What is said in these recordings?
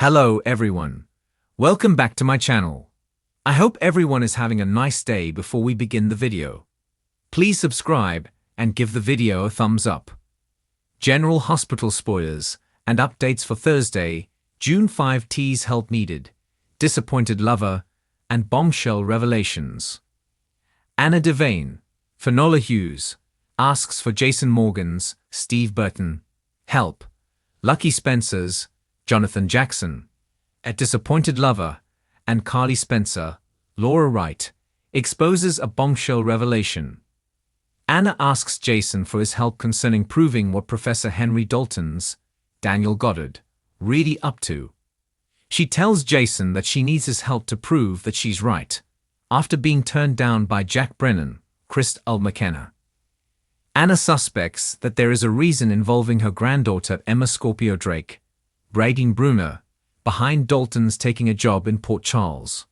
Hello everyone. Welcome back to my channel. I hope everyone is having a nice day. Before we begin the video, please subscribe and give the video a thumbs up. General Hospital spoilers and updates for Thursday, June 5. Tease help needed, disappointed lover, and bombshell revelations. Anna Devane, Finola Hughes, asks for Jason Morgan's, Steve Burton, help. Lucky Spencer's, Jonathan Jackson, a disappointed lover, and Carly Spencer, Laura Wright, exposes a bombshell revelation. Anna asks Jason for his help concerning proving what Professor Henry Dalton's, Daniel Goddard, really up to. She tells Jason that she needs his help to prove that she's right, after being turned down by Jack Brennan, Chris McKenna. Anna suspects that there is a reason involving her granddaughter Emma Scorpio Drake, Braden Bruner, behind Dalton's taking a job in Port Charles.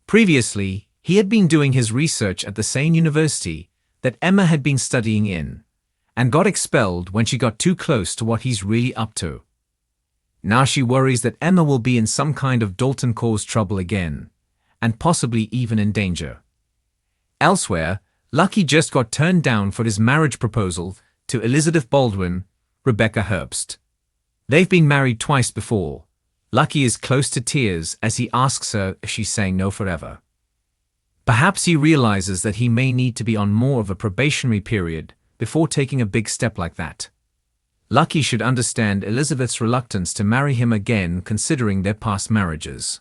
Previously, he had been doing his research at the same university that Emma had been studying in, and got expelled when she got too close to what he's really up to. Now she worries that Emma will be in some kind of Dalton-caused trouble again, and possibly even in danger. Elsewhere, Lucky just got turned down for his marriage proposal to Elizabeth Baldwin, Rebecca Herbst. They've been married twice before. Lucky is close to tears as he asks her if she's saying no forever. Perhaps he realizes that he may need to be on more of a probationary period before taking a big step like that. Lucky should understand Elizabeth's reluctance to marry him again considering their past marriages.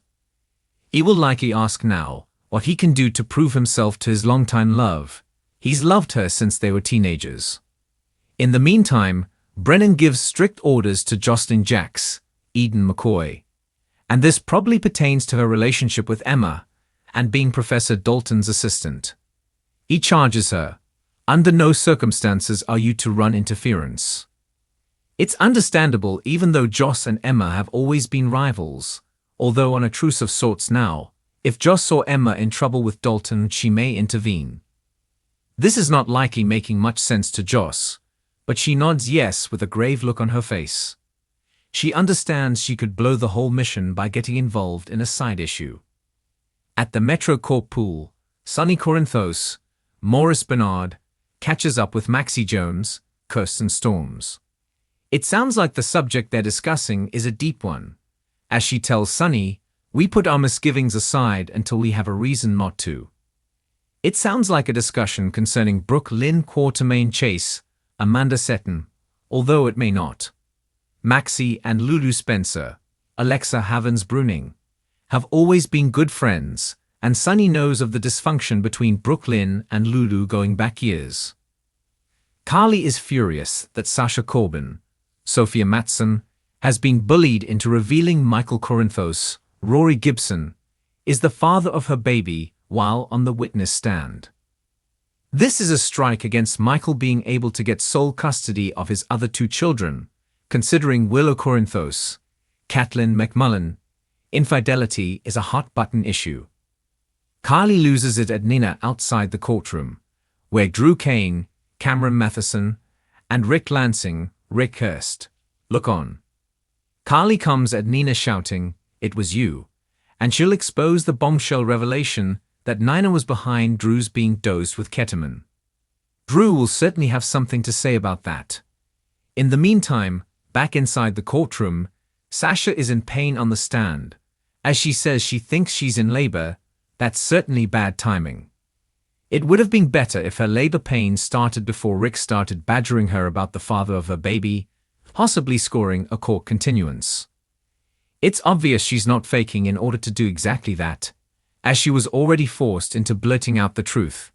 He will likely ask now what he can do to prove himself to his longtime love. He's loved her since they were teenagers. In the meantime, Brennan gives strict orders to Jocelyn Jacks, Eden McCoy, and this probably pertains to her relationship with Emma and being Professor Dalton's assistant. He charges her, under no circumstances are you to run interference. It's understandable even though Joss and Emma have always been rivals, although on a truce of sorts now. If Joss saw Emma in trouble with Dalton, she may intervene. This is not likely making much sense to Joss, but she nods yes with a grave look on her face. She understands she could blow the whole mission by getting involved in a side issue. At the Metro Corp pool, Sonny Corinthos, Morris Bernard, catches up with Maxie Jones, Kirsten Storms. It sounds like the subject they're discussing is a deep one. As she tells Sonny, we put our misgivings aside until we have a reason not to. It sounds like a discussion concerning Brooke Lynn Quartermaine Chase, Amanda Seton, although it may not. Maxie and Lulu Spencer, Alexa Havens-Bruning, have always been good friends, and Sonny knows of the dysfunction between Brooke Lynn and Lulu going back years. Carly is furious that Sasha Corbin, Sophia Matson, has been bullied into revealing Michael Corinthos, Rory Gibson, is the father of her baby while on the witness stand. This is a strike against Michael being able to get sole custody of his other two children, considering Willow Corinthos, Kathleen McMullen. Infidelity is a hot-button issue. Carly loses it at Nina outside the courtroom, where Drew Kane, Cameron Matheson, and Rick Lansing, Rick Herbst, look on. Carly comes at Nina shouting, "It was you," and she'll expose the bombshell revelation that Nina was behind Drew's being dosed with ketamine. Drew will certainly have something to say about that. In the meantime, back inside the courtroom, Sasha is in pain on the stand. As she says she thinks she's in labor, that's certainly bad timing. It would have been better if her labor pains started before Rick started badgering her about the father of her baby, possibly scoring a court continuance. It's obvious she's not faking in order to do exactly that, as she was already forced into blurting out the truth.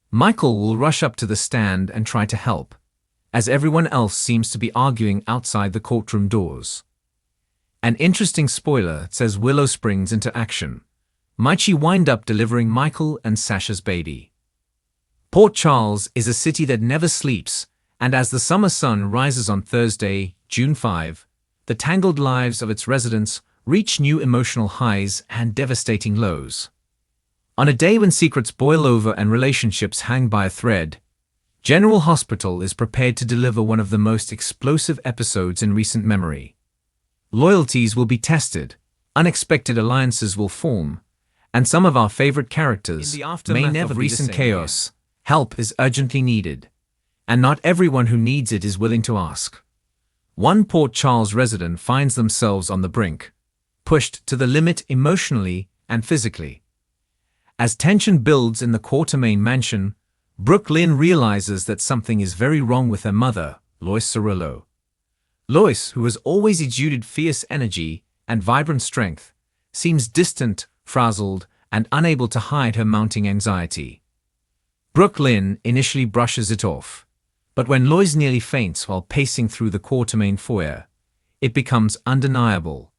Michael will rush up to the stand and try to help, as everyone else seems to be arguing outside the courtroom doors. An interesting spoiler says Willow springs into action. Might she wind up delivering Michael and Sasha's baby? Port Charles is a city that never sleeps, and as the summer sun rises on Thursday, June 5, the tangled lives of its residents reach new emotional highs and devastating lows. On a day when secrets boil over and relationships hang by a thread, General Hospital is prepared to deliver one of the most explosive episodes in recent memory. Loyalties will be tested, unexpected alliances will form, and some of our favorite characters may never be recent chaos. Help is urgently needed, and not everyone who needs it is willing to ask. One Port Charles resident finds themselves on the brink, pushed to the limit emotionally and physically. As tension builds in the Quartermain mansion, Brooke Lynn realizes that something is very wrong with her mother, Lois Cirillo. Lois, who has always exuded fierce energy and vibrant strength, seems distant, frazzled, and unable to hide her mounting anxiety. Brooke Lynn initially brushes it off, but when Lois nearly faints while pacing through the Quartermain foyer, it becomes undeniable.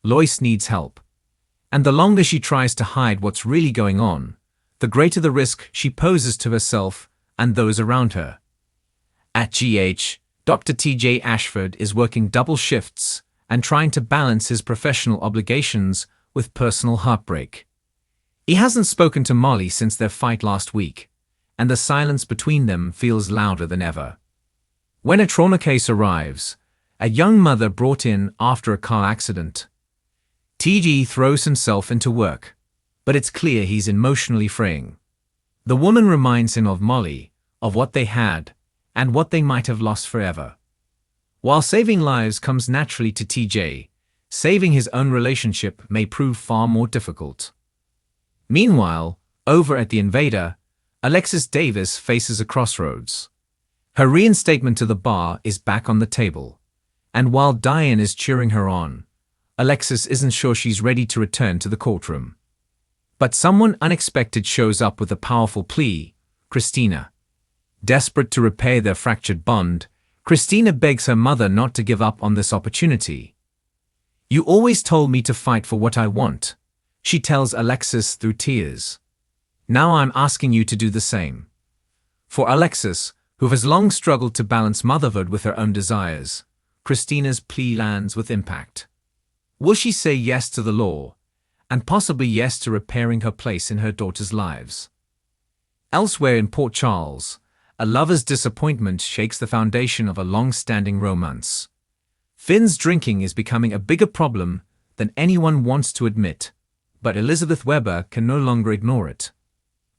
Lois needs help, and the longer she tries to hide what's really going on, the greater the risk she poses to herself and those around her. At GH, Dr. TJ Ashford is working double shifts and trying to balance his professional obligations with personal heartbreak. He hasn't spoken to Molly since their fight last week, and the silence between them feels louder than ever. When a trauma case arrives, a young mother brought in after a car accident, TG throws himself into work, but it's clear he's emotionally fraying. The woman reminds him of Molly, of what they had, and what they might have lost forever. While saving lives comes naturally to TJ, saving his own relationship may prove far more difficult. Meanwhile, over at the Invader, Alexis Davis faces a crossroads. Her reinstatement to the bar is back on the table, and while Diane is cheering her on, Alexis isn't sure she's ready to return to the courtroom. But someone unexpected shows up with a powerful plea: Christina. Desperate to repair their fractured bond, Christina begs her mother not to give up on this opportunity. "You always told me to fight for what I want," she tells Alexis through tears. "Now I'm asking you to do the same." For Alexis, who has long struggled to balance motherhood with her own desires, Christina's plea lands with impact. Will she say yes to the law, and possibly yes to repairing her place in her daughter's lives? Elsewhere in Port Charles, a lover's disappointment shakes the foundation of a long-standing romance. Finn's drinking is becoming a bigger problem than anyone wants to admit, but Elizabeth Weber can no longer ignore it.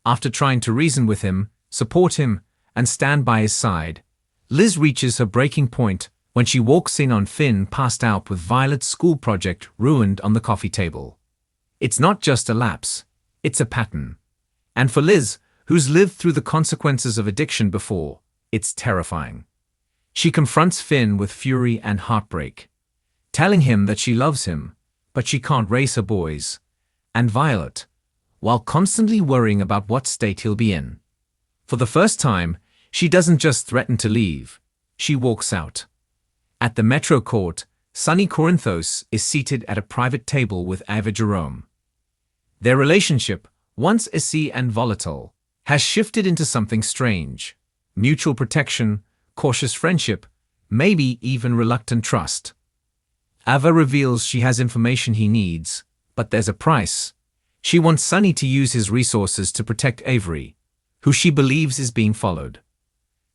After trying to reason with him, support him, and stand by his side, Liz reaches her breaking point when she walks in on Finn passed out with Violet's school project ruined on the coffee table. It's not just a lapse, it's a pattern. And for Liz, who's lived through the consequences of addiction before, it's terrifying. She confronts Finn with fury and heartbreak, telling him that she loves him, but she can't raise her boys, and Violet, while constantly worrying about what state he'll be in. For the first time, she doesn't just threaten to leave, she walks out. At the Metro Court, Sonny Corinthos is seated at a private table with Ava Jerome. Their relationship, once essy and volatile, has shifted into something strange: mutual protection, cautious friendship, maybe even reluctant trust. Ava reveals she has information he needs, but there's a price. She wants Sonny to use his resources to protect Avery, who she believes is being followed.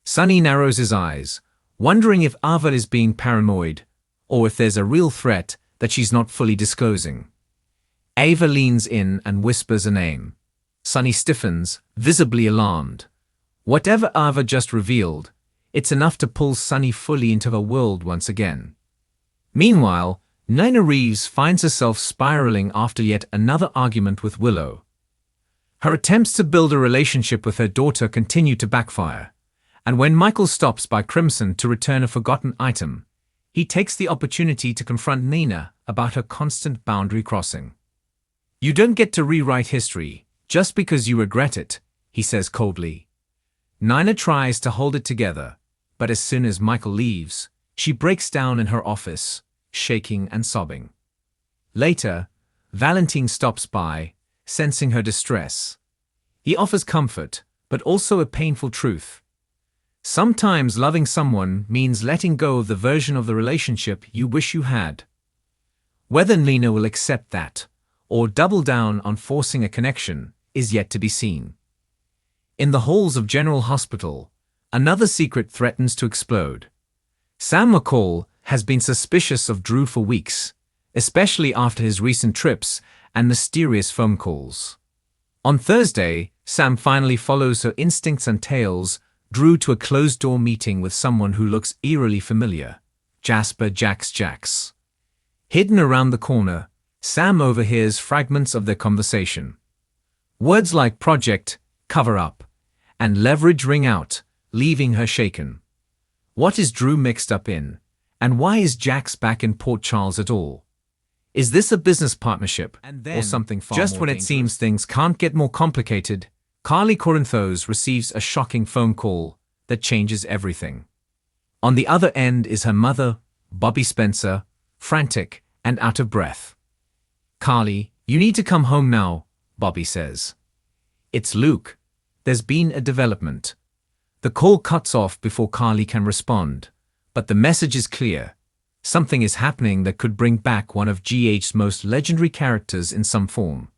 Sonny narrows his eyes, wondering if Ava is being paranoid, or if there's a real threat that she's not fully disclosing. Ava leans in and whispers a name. Sonny stiffens, visibly alarmed. Whatever Ava just revealed, it's enough to pull Sonny fully into her world once again. Meanwhile, Nina Reeves finds herself spiraling after yet another argument with Willow. Her attempts to build a relationship with her daughter continue to backfire, and when Michael stops by Crimson to return a forgotten item, he takes the opportunity to confront Nina about her constant boundary crossing. "You don't get to rewrite history just because you regret it," he says coldly. Nina tries to hold it together, but as soon as Michael leaves, she breaks down in her office, shaking and sobbing. Later, Valentine stops by, sensing her distress. He offers comfort, but also a painful truth. Sometimes loving someone means letting go of the version of the relationship you wish you had. Whether Nina will accept that, or double down on forcing a connection, is yet to be seen. In the halls of General Hospital, another secret threatens to explode. Sam McCall has been suspicious of Drew for weeks, especially after his recent trips and mysterious phone calls. On Thursday, Sam finally follows her instincts and tails Drew to a closed-door meeting with someone who looks eerily familiar, Jasper Jax. Hidden around the corner, Sam overhears fragments of their conversation. Words like project, cover up, and leverage ring out, leaving her shaken. What is Drew mixed up in? And why is Jax back in Port Charles at all? Is this a business partnership, or something far more dangerous? Just when it seems things can't get more complicated, Carly Corinthos receives a shocking phone call that changes everything. On the other end is her mother, Bobby Spencer, frantic and out of breath. "Carly, you need to come home now," Bobby says. "It's Luke. There's been a development." The call cuts off before Carly can respond, but the message is clear. Something is happening that could bring back one of GH's most legendary characters in some form.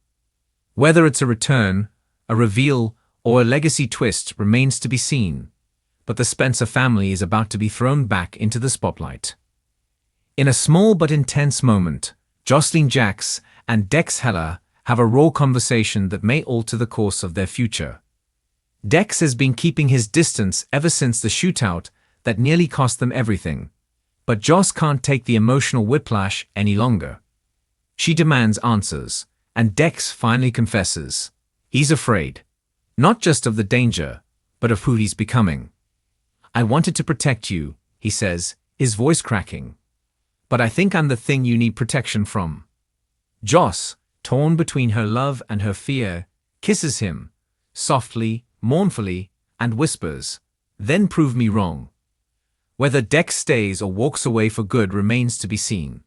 Whether it's a return, a reveal, or a legacy twist remains to be seen, but the Spencer family is about to be thrown back into the spotlight. In a small but intense moment, Jocelyn Jax and Dex Heller have a raw conversation that may alter the course of their future. Dex has been keeping his distance ever since the shootout that nearly cost them everything, but Joss can't take the emotional whiplash any longer. She demands answers, and Dex finally confesses. He's afraid, not just of the danger, but of who he's becoming. "I wanted to protect you," he says, his voice cracking. "But I think I'm the thing you need protection from." Joss, torn between her love and her fear, kisses him, softly, mournfully, and whispers, "Then prove me wrong." Whether Dex stays or walks away for good remains to be seen.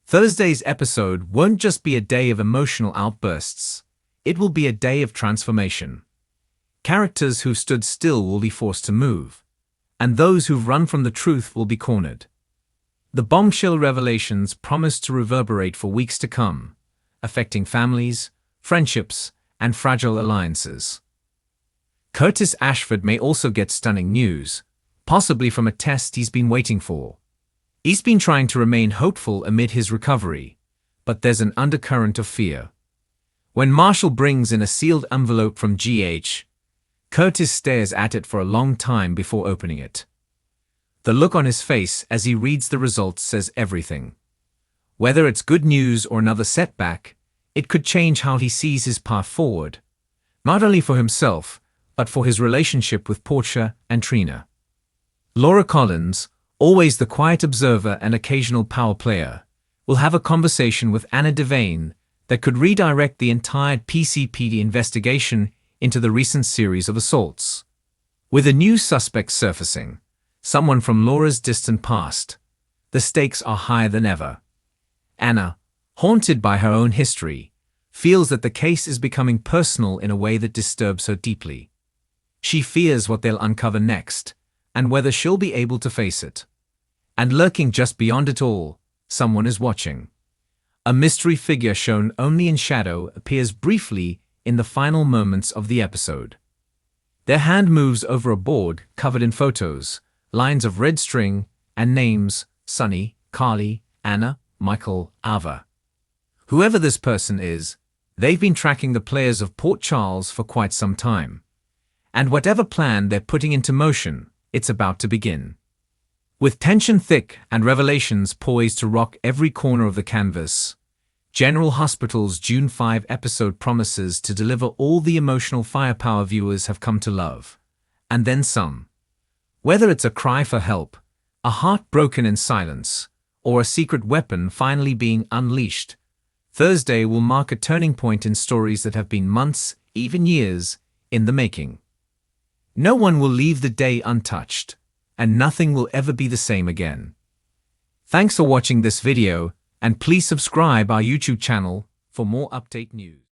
Thursday's episode won't just be a day of emotional outbursts. It will be a day of transformation. Characters who've stood still will be forced to move, and those who've run from the truth will be cornered. The bombshell revelations promise to reverberate for weeks to come, affecting families, friendships, and fragile alliances. Curtis Ashford may also get stunning news, possibly from a test he's been waiting for. He's been trying to remain hopeful amid his recovery, but there's an undercurrent of fear. When Marshall brings in a sealed envelope from GH, Curtis stares at it for a long time before opening it. The look on his face as he reads the results says everything. Whether it's good news or another setback, it could change how he sees his path forward, not only for himself, but for his relationship with Portia and Trina. Laura Collins, always the quiet observer and occasional power player, will have a conversation with Anna Devane that could redirect the entire PCPD investigation into the recent series of assaults. With a new suspect surfacing, someone from Laura's distant past, the stakes are higher than ever. Anna, haunted by her own history, feels that the case is becoming personal in a way that disturbs her deeply. She fears what they'll uncover next, and whether she'll be able to face it. And lurking just beyond it all, someone is watching. A mystery figure shown only in shadow appears briefly in the final moments of the episode. Their hand moves over a board covered in photos, lines of red string, and names: Sunny, Carly, Anna, Michael, Ava. Whoever this person is, they've been tracking the players of Port Charles for quite some time. And whatever plan they're putting into motion, it's about to begin. With tension thick and revelations poised to rock every corner of the canvas, General Hospital's June 5 episode promises to deliver all the emotional firepower viewers have come to love. And then some. Whether it's a cry for help, a heart broken in silence, or a secret weapon finally being unleashed, Thursday will mark a turning point in stories that have been months, even years, in the making. No one will leave the day untouched, and nothing will ever be the same again. Thanks for watching this video, and please subscribe our YouTube channel for more update news.